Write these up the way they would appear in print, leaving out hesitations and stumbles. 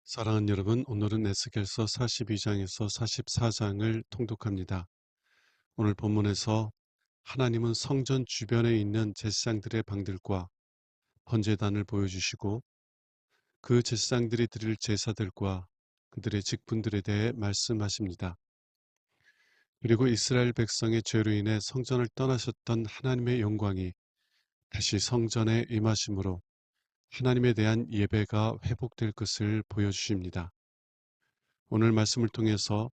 사랑하는 여러분, 오늘은 에스겔서 42장에서 44장을 통독합니다. 오늘 본문에서 하나님은 성전 주변에 있는 제사장들의 방들과 번제단을 보여주시고 그 제사장들이 드릴 제사들과 그들의 직분들에 대해 말씀하십니다. 그리고 이스라엘 백성의 죄로 인해 성전을 떠나셨던 하나님의 영광이 다시 성전에 임하심으로 하나님에 대한 예배가 회복될 것을 보여주십니다. 오늘 말씀을 통해서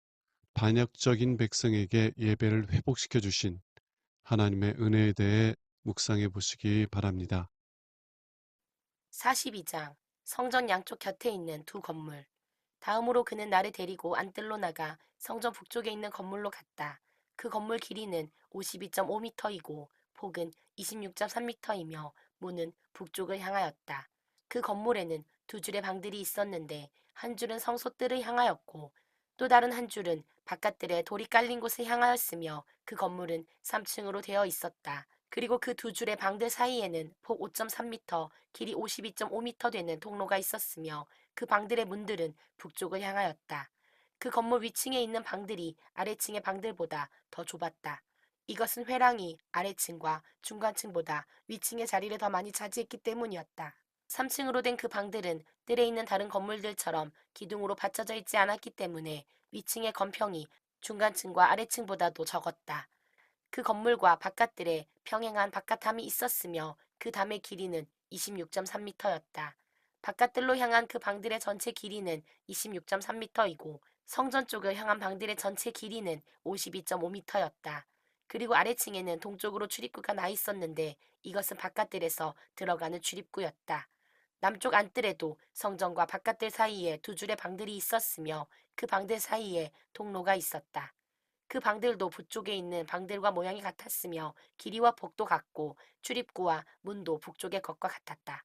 반역적인 백성에게 예배를 회복시켜 주신 하나님의 은혜에 대해 묵상해 보시기 바랍니다. 42장 성전 양쪽 곁에 있는 두 건물. 다음으로 그는 나를 데리고 안뜰로 나가 성전 북쪽에 있는 건물로 갔다. 그 건물 길이는 52.5m이고 폭은 26.3m이며 문은 북쪽을 향하였다. 그 건물에는 두 줄의 방들이 있었는데 한 줄은 성소뜰을 향하였고 또 다른 한 줄은 바깥들에 돌이 깔린 곳을 향하였으며 그 건물은 3층으로 되어 있었다. 그리고 그 두 줄의 방들 사이에는 폭 5.3m, 길이 52.5m 되는 통로가 있었으며 그 방들의 문들은 북쪽을 향하였다. 그 건물 위층에 있는 방들이 아래층의 방들보다 더 좁았다. 이것은 회랑이 아래층과 중간층보다 위층의 자리를 더 많이 차지했기 때문이었다. 3층으로 된 그 방들은 뜰에 있는 다른 건물들처럼 기둥으로 받쳐져 있지 않았기 때문에 위층의 건평이 중간층과 아래층보다도 적었다. 그 건물과 바깥들에 평행한 바깥담이 있었으며 그 담의 길이는 26.3m였다. 바깥들로 향한 그 방들의 전체 길이는 26.3m이고 성전 쪽을 향한 방들의 전체 길이는 52.5m였다. 그리고 아래층에는 동쪽으로 출입구가 나 있었는데 이것은 바깥들에서 들어가는 출입구였다. 남쪽 안뜰에도 성전과 바깥들 사이에 두 줄의 방들이 있었으며 그 방들 사이에 통로가 있었다. 그 방들도 북쪽에 있는 방들과 모양이 같았으며 길이와 폭도 같고 출입구와 문도 북쪽의 것과 같았다.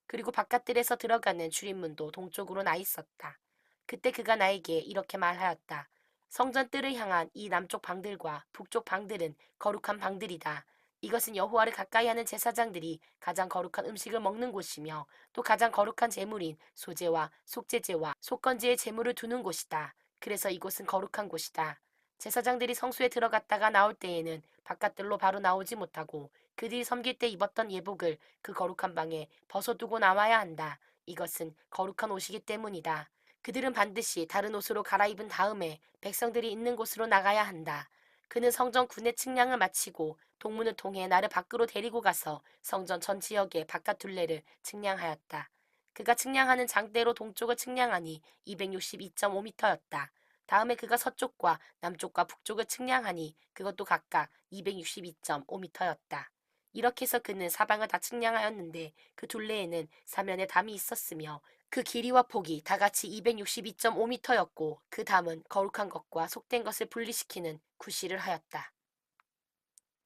그리고 바깥들에서 들어가는 출입문도 동쪽으로 나 있었다. 그때 그가 나에게 이렇게 말하였다. 성전 뜰을 향한 이 남쪽 방들과 북쪽 방들은 거룩한 방들이다. 이것은 여호와를 가까이 하는 제사장들이 가장 거룩한 음식을 먹는 곳이며 또 가장 거룩한 제물인 소제와 속제제와 속건제의 제물을 두는 곳이다. 그래서 이곳은 거룩한 곳이다. 제사장들이 성소에 들어갔다가 나올 때에는 바깥들로 바로 나오지 못하고 그들이 섬길 때 입었던 예복을 그 거룩한 방에 벗어두고 나와야 한다. 이것은 거룩한 옷이기 때문이다. 그들은 반드시 다른 옷으로 갈아입은 다음에 백성들이 있는 곳으로 나가야 한다. 그는 성전 군의 측량을 마치고 동문을 통해 나를 밖으로 데리고 가서 성전 전 지역의 바깥 둘레를 측량하였다. 그가 측량하는 장대로 동쪽을 측량하니 262.5m였다. 다음에 그가 서쪽과 남쪽과 북쪽을 측량하니 그것도 각각 262.5m였다. 이렇게 해서 그는 사방을 다 측량하였는데 그 둘레에는 사면에 담이 있었으며 그 길이와 폭이 다 같이 262.5m였고 그 담은 거룩한 것과 속된 것을 분리시키는 구실을 하였다.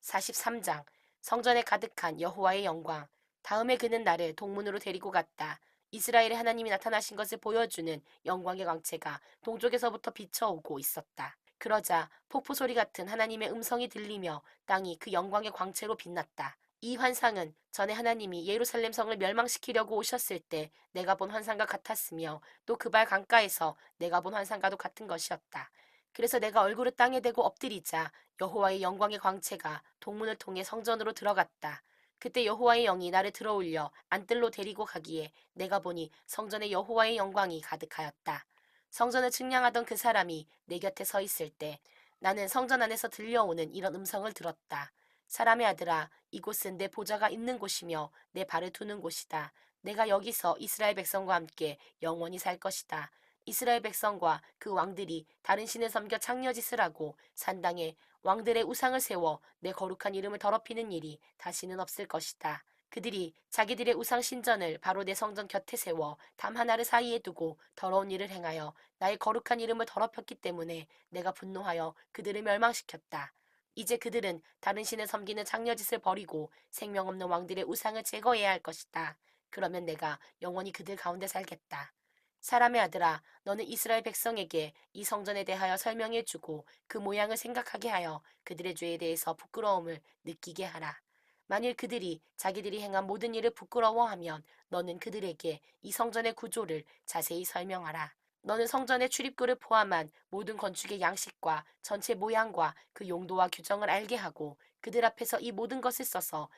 43장 성전에 가득한 여호와의 영광. 다음에 그는 나를 동문으로 데리고 갔다. 이스라엘의 하나님이 나타나신 것을 보여주는 영광의 광채가 동쪽에서부터 비쳐오고 있었다. 그러자 폭포 소리 같은 하나님의 음성이 들리며 땅이 그 영광의 광채로 빛났다. 이 환상은 전에 하나님이 예루살렘 성을 멸망시키려고 오셨을 때 내가 본 환상과 같았으며 또 그발 강가에서 내가 본 환상과도 같은 것이었다. 그래서 내가 얼굴을 땅에 대고 엎드리자 여호와의 영광의 광채가 동문을 통해 성전으로 들어갔다. 그때 여호와의 영이 나를 들어올려 안뜰로 데리고 가기에 내가 보니 성전에 여호와의 영광이 가득하였다. 성전을 측량하던 그 사람이 내 곁에 서 있을 때 나는 성전 안에서 들려오는 이런 음성을 들었다. 사람의 아들아, 이곳은 내 보좌가 있는 곳이며 내 발을 두는 곳이다. 내가 여기서 이스라엘 백성과 함께 영원히 살 것이다. 이스라엘 백성과 그 왕들이 다른 신을 섬겨 창녀짓을 하고 산당에 왕들의 우상을 세워 내 거룩한 이름을 더럽히는 일이 다시는 없을 것이다. 그들이 자기들의 우상 신전을 바로 내 성전 곁에 세워 담 하나를 사이에 두고 더러운 일을 행하여 나의 거룩한 이름을 더럽혔기 때문에 내가 분노하여 그들을 멸망시켰다. 이제 그들은 다른 신을 섬기는 창녀짓을 버리고 생명 없는 왕들의 우상을 제거해야 할 것이다. 그러면 내가 영원히 그들 가운데 살겠다. 사람의 아들아, 너는 이스라엘 백성에게 이 성전에 대하여 설명해 주고 그 모양을 생각하게 하여 그들의 죄에 대해서 부끄러움을 느끼게 하라. 만일 그들이 자기들이 행한 모든 일을 부끄러워하면 너는 그들에게 이 성전의 구조를 자세히 설명하라. 너는 성전의 출입구를 포함한 모든 건축의 양식과 전체 모양과 그 용도와 규정을 알게 하고 그들 앞에서 이 모든 것을 써서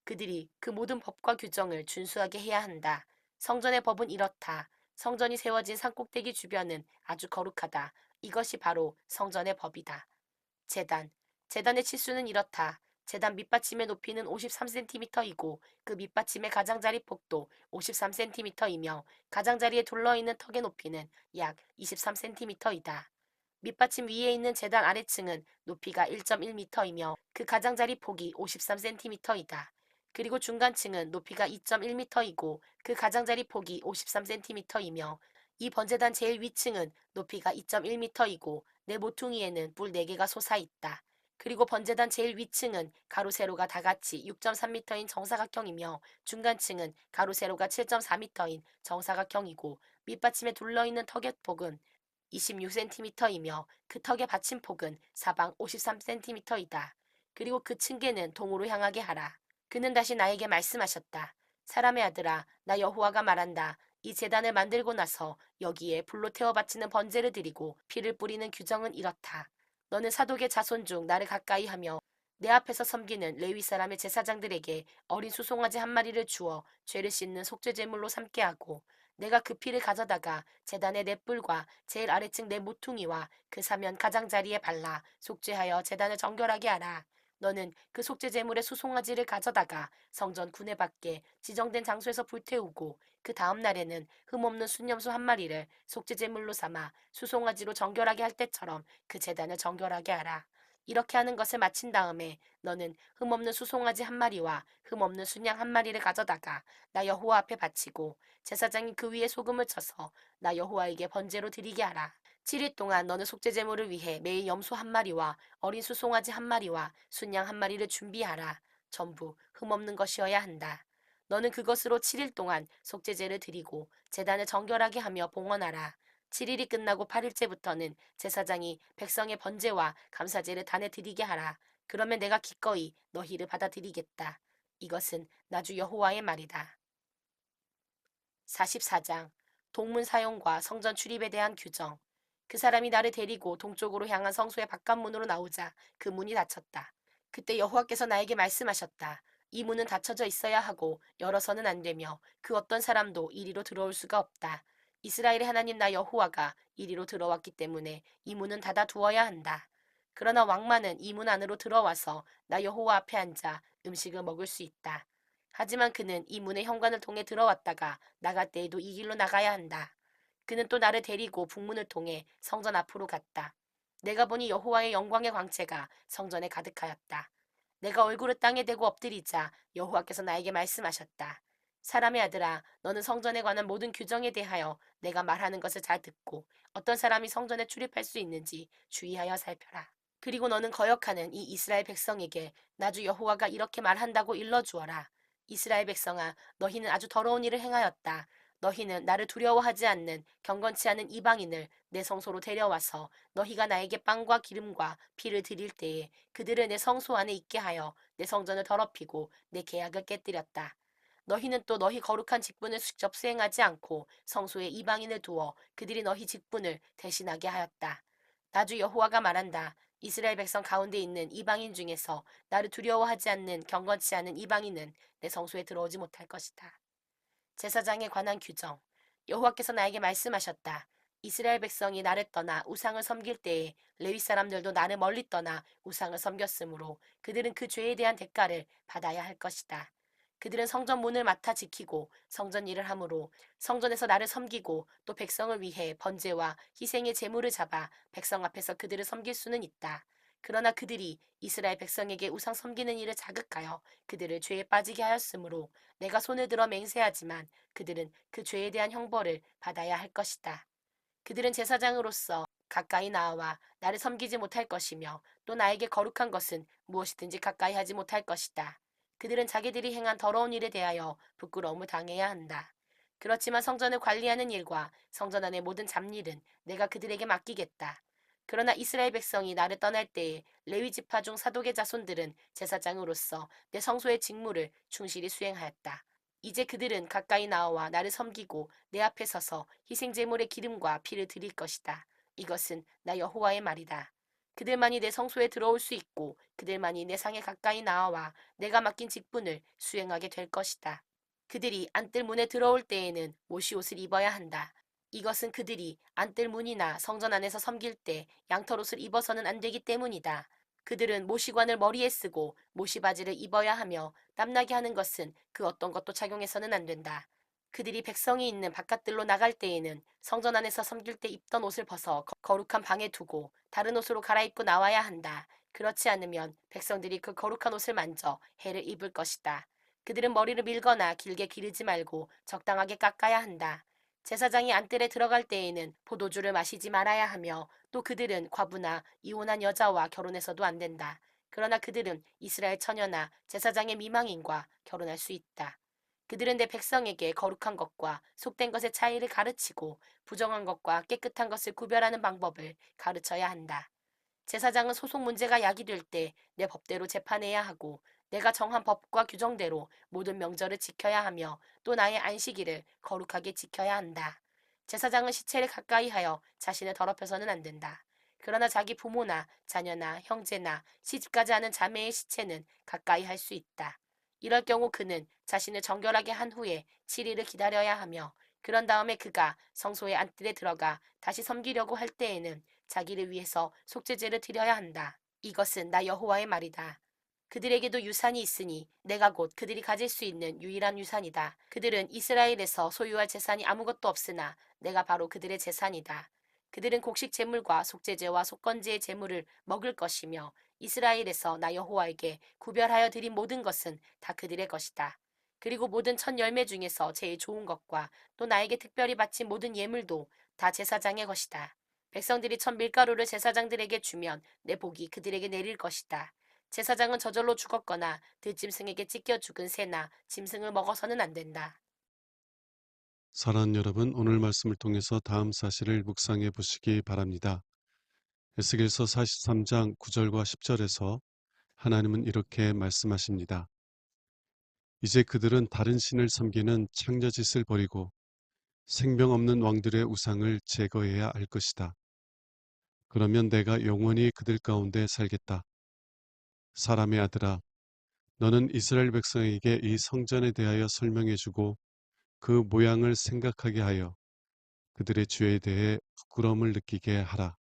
그들이 그 모든 법과 규정을 준수하게 해야 한다. 성전의 법은 이렇다. 성전이 세워진 산꼭대기 주변은 아주 거룩하다. 이것이 바로 성전의 법이다. 재단. 재단의 치수는 이렇다. 재단 밑받침의 높이는 53cm이고 그 밑받침의 가장자리 폭도 53cm이며 가장자리에 둘러있는 턱의 높이는 약 23cm이다. 밑받침 위에 있는 재단 아래층은 높이가 1.1m이며 그 가장자리 폭이 53cm이다. 그리고 중간층은 높이가 2.1m이고 그 가장자리 폭이 53cm이며 이 번제단 제일 위층은 높이가 2.1m이고 내 모퉁이에는 뿔 4개가 솟아있다. 그리고 번제단 제일 위층은 가로 세로가 다 같이 6.3m인 정사각형이며 중간층은 가로 세로가 7.4m인 정사각형이고 밑받침에 둘러있는 턱의 폭은 26cm이며 그 턱의 받침폭은 사방 53cm이다. 그리고 그 층계는 동으로 향하게 하라. 그는 다시 나에게 말씀하셨다. 사람의 아들아, 나 여호와가 말한다. 이 제단을 만들고 나서 여기에 불로 태워 바치는 번제를 드리고 피를 뿌리는 규정은 이렇다. 너는 사독의 자손 중 나를 가까이 하며 내 앞에서 섬기는 레위 사람의 제사장들에게 어린 수송아지 한 마리를 주어 죄를 씻는 속죄 제물로 삼게 하고 내가 그 피를 가져다가 제단의 내 뿔과 제일 아래층 내 모퉁이와 그 사면 가장자리에 발라 속죄하여 제단을 정결하게 하라. 너는 그 속죄 제물의 수송아지를 가져다가 성전 구내 밖에 지정된 장소에서 불태우고 그 다음 날에는 흠없는 순염소 한 마리를 속죄 제물로 삼아 수송아지로 정결하게 할 때처럼 그 제단을 정결하게 하라. 이렇게 하는 것을 마친 다음에 너는 흠없는 수송아지 한 마리와 흠없는 순양 한 마리를 가져다가 나 여호와 앞에 바치고 제사장이 그 위에 소금을 쳐서 나 여호와에게 번제로 드리게 하라. 7일 동안 너는 속죄 제물을 위해 매일 염소 한 마리와 어린 수송아지 한 마리와 순양 한 마리를 준비하라. 전부 흠없는 것이어야 한다. 너는 그것으로 7일 동안 속죄제를 드리고 제단을 정결하게 하며 봉헌하라. 7일이 끝나고 8일째부터는 제사장이 백성의 번제와 감사제를 단에 드리게 하라. 그러면 내가 기꺼이 너희를 받아들이겠다. 이것은 나주 여호와의 말이다. 44장 동문 사용과 성전 출입에 대한 규정. 그 사람이 나를 데리고 동쪽으로 향한 성소의 바깥문으로 나오자 그 문이 닫혔다. 그때 여호와께서 나에게 말씀하셨다. 이 문은 닫혀져 있어야 하고 열어서는 안 되며 그 어떤 사람도 이리로 들어올 수가 없다. 이스라엘의 하나님 나 여호와가 이리로 들어왔기 때문에 이 문은 닫아 두어야 한다. 그러나 왕만은 이 문 안으로 들어와서 나 여호와 앞에 앉아 음식을 먹을 수 있다. 하지만 그는 이 문의 현관을 통해 들어왔다가 나갈 때에도 이 길로 나가야 한다. 그는 또 나를 데리고 북문을 통해 성전 앞으로 갔다. 내가 보니 여호와의 영광의 광채가 성전에 가득하였다. 내가 얼굴을 땅에 대고 엎드리자 여호와께서 나에게 말씀하셨다. 사람의 아들아, 너는 성전에 관한 모든 규정에 대하여 내가 말하는 것을 잘 듣고 어떤 사람이 성전에 출입할 수 있는지 주의하여 살펴라. 그리고 너는 거역하는 이 이스라엘 백성에게 나주 여호와가 이렇게 말한다고 일러주어라. 이스라엘 백성아, 너희는 아주 더러운 일을 행하였다. 너희는 나를 두려워하지 않는 경건치 않은 이방인을 내 성소로 데려와서 너희가 나에게 빵과 기름과 피를 드릴 때에 그들을 내 성소 안에 있게 하여 내 성전을 더럽히고 내 계약을 깨뜨렸다. 너희는 또 너희 거룩한 직분을 직접 수행하지 않고 성소에 이방인을 두어 그들이 너희 직분을 대신하게 하였다. 나주 여호와가 말한다. 이스라엘 백성 가운데 있는 이방인 중에서 나를 두려워하지 않는 경건치 않은 이방인은 내 성소에 들어오지 못할 것이다. 제사장에 관한 규정. 여호와께서 나에게 말씀하셨다. 이스라엘 백성이 나를 떠나 우상을 섬길 때에 레위 사람들도 나를 멀리 떠나 우상을 섬겼으므로 그들은 그 죄에 대한 대가를 받아야 할 것이다. 그들은 성전 문을 맡아 지키고 성전 일을 하므로 성전에서 나를 섬기고 또 백성을 위해 번제와 희생의 제물을 잡아 백성 앞에서 그들을 섬길 수는 있다. 그러나 그들이 이스라엘 백성에게 우상 섬기는 일을 자극하여 그들을 죄에 빠지게 하였으므로 내가 손을 들어 맹세하지만 그들은 그 죄에 대한 형벌을 받아야 할 것이다. 그들은 제사장으로서 가까이 나와 나를 섬기지 못할 것이며 또 나에게 거룩한 것은 무엇이든지 가까이 하지 못할 것이다. 그들은 자기들이 행한 더러운 일에 대하여 부끄러움을 당해야 한다. 그렇지만 성전을 관리하는 일과 성전 안의 모든 잡일은 내가 그들에게 맡기겠다. 그러나 이스라엘 백성이 나를 떠날 때에 레위 지파 중 사독의 자손들은 제사장으로서 내 성소의 직무를 충실히 수행하였다. 이제 그들은 가까이 나와 나를 섬기고 내 앞에 서서 희생 제물의 기름과 피를 드릴 것이다. 이것은 나 여호와의 말이다. 그들만이 내 성소에 들어올 수 있고 그들만이 내 상에 가까이 나와 내가 맡긴 직분을 수행하게 될 것이다. 그들이 안뜰 문에 들어올 때에는 못이 옷을 입어야 한다. 이것은 그들이 안뜰 문이나 성전 안에서 섬길 때 양털옷을 입어서는 안 되기 때문이다. 그들은 모시관을 머리에 쓰고 모시바지를 입어야 하며 땀나게 하는 것은 그 어떤 것도 착용해서는 안 된다. 그들이 백성이 있는 바깥들로 나갈 때에는 성전 안에서 섬길 때 입던 옷을 벗어 거룩한 방에 두고 다른 옷으로 갈아입고 나와야 한다. 그렇지 않으면 백성들이 그 거룩한 옷을 만져 해를 입을 것이다. 그들은 머리를 밀거나 길게 기르지 말고 적당하게 깎아야 한다. 제사장이 안뜰에 들어갈 때에는 포도주를 마시지 말아야 하며 또 그들은 과부나 이혼한 여자와 결혼해서도 안 된다. 그러나 그들은 이스라엘 처녀나 제사장의 미망인과 결혼할 수 있다. 그들은 내 백성에게 거룩한 것과 속된 것의 차이를 가르치고 부정한 것과 깨끗한 것을 구별하는 방법을 가르쳐야 한다. 제사장은 소송 문제가 야기될 때 내 법대로 재판해야 하고 내가 정한 법과 규정대로 모든 명절을 지켜야 하며 또 나의 안식일을 거룩하게 지켜야 한다. 제사장은 시체를 가까이 하여 자신을 더럽혀서는 안 된다. 그러나 자기 부모나 자녀나 형제나 시집가지 않은 자매의 시체는 가까이 할 수 있다. 이럴 경우 그는 자신을 정결하게 한 후에 7일을 기다려야 하며 그런 다음에 그가 성소의 안뜰에 들어가 다시 섬기려고 할 때에는 자기를 위해서 속죄제를 드려야 한다. 이것은 나 여호와의 말이다. 그들에게도 유산이 있으니 내가 곧 그들이 가질 수 있는 유일한 유산이다. 그들은 이스라엘에서 소유할 재산이 아무것도 없으나 내가 바로 그들의 재산이다. 그들은 곡식 제물과 속죄제와 속건제의 제물을 먹을 것이며 이스라엘에서 나 여호와에게 구별하여 드린 모든 것은 다 그들의 것이다. 그리고 모든 첫 열매 중에서 제일 좋은 것과 또 나에게 특별히 바친 모든 예물도 다 제사장의 것이다. 백성들이 첫 밀가루를 제사장들에게 주면 내 복이 그들에게 내릴 것이다. 제사장은 저절로 죽었거나 들짐승에게 찢겨 죽은 새나 짐승을 먹어서는 안 된다. 사랑하는 여러분, 오늘 말씀을 통해서 다음 사실을 묵상해 보시기 바랍니다. 에스겔서 43장 9절과 10절에서 하나님은 이렇게 말씀하십니다. 이제 그들은 다른 신을 섬기는 창녀짓을 버리고 생명 없는 왕들의 우상을 제거해야 할 것이다. 그러면 내가 영원히 그들 가운데 살겠다. 사람의 아들아, 너는 이스라엘 백성에게 이 성전에 대하여 설명해주고 그 모양을 생각하게 하여 그들의 죄에 대해 부끄러움을 느끼게 하라.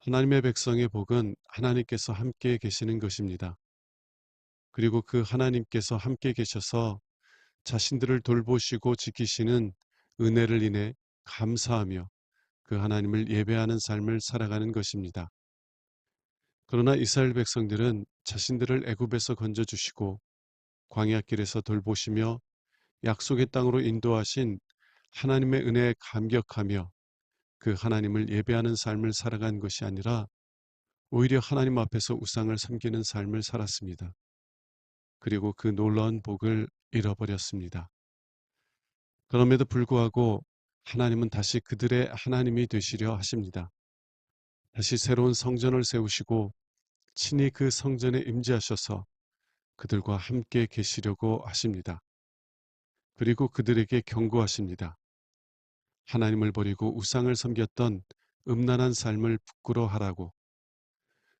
하나님의 백성의 복은 하나님께서 함께 계시는 것입니다. 그리고 그 하나님께서 함께 계셔서 자신들을 돌보시고 지키시는 은혜를 인해 감사하며 그 하나님을 예배하는 삶을 살아가는 것입니다. 그러나 이스라엘 백성들은 자신들을 애굽에서 건져주시고 광야길에서 돌보시며 약속의 땅으로 인도하신 하나님의 은혜에 감격하며 그 하나님을 예배하는 삶을 살아간 것이 아니라 오히려 하나님 앞에서 우상을 섬기는 삶을 살았습니다. 그리고 그 놀라운 복을 잃어버렸습니다. 그럼에도 불구하고 하나님은 다시 그들의 하나님이 되시려 하십니다. 다시 새로운 성전을 세우시고 친히 그 성전에 임재하셔서 그들과 함께 계시려고 하십니다. 그리고 그들에게 경고하십니다. 하나님을 버리고 우상을 섬겼던 음란한 삶을 부끄러워하라고,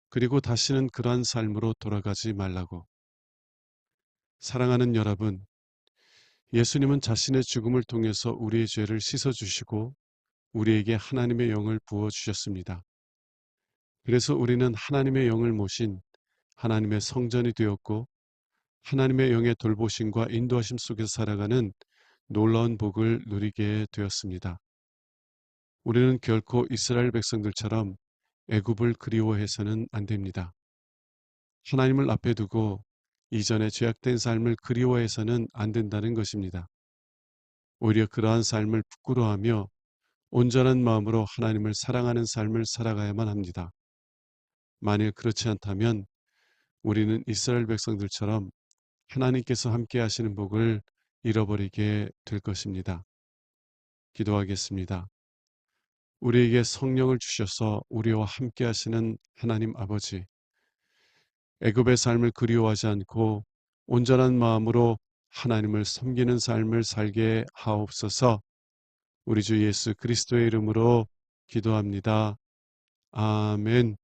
그리고 다시는 그러한 삶으로 돌아가지 말라고. 사랑하는 여러분, 예수님은 자신의 죽음을 통해서 우리의 죄를 씻어주시고 우리에게 하나님의 영을 부어주셨습니다. 그래서 우리는 하나님의 영을 모신 하나님의 성전이 되었고 하나님의 영의 돌보심과 인도하심 속에서 살아가는 놀라운 복을 누리게 되었습니다. 우리는 결코 이스라엘 백성들처럼 애굽을 그리워해서는 안 됩니다. 하나님을 앞에 두고 이전의 죄악된 삶을 그리워해서는 안 된다는 것입니다. 오히려 그러한 삶을 부끄러워하며 온전한 마음으로 하나님을 사랑하는 삶을 살아가야만 합니다. 만일 그렇지 않다면 우리는 이스라엘 백성들처럼 하나님께서 함께 하시는 복을 잃어버리게 될 것입니다. 기도하겠습니다. 우리에게 성령을 주셔서 우리와 함께 하시는 하나님 아버지, 애굽의 삶을 그리워하지 않고 온전한 마음으로 하나님을 섬기는 삶을 살게 하옵소서. 우리 주 예수 그리스도의 이름으로 기도합니다. 아멘.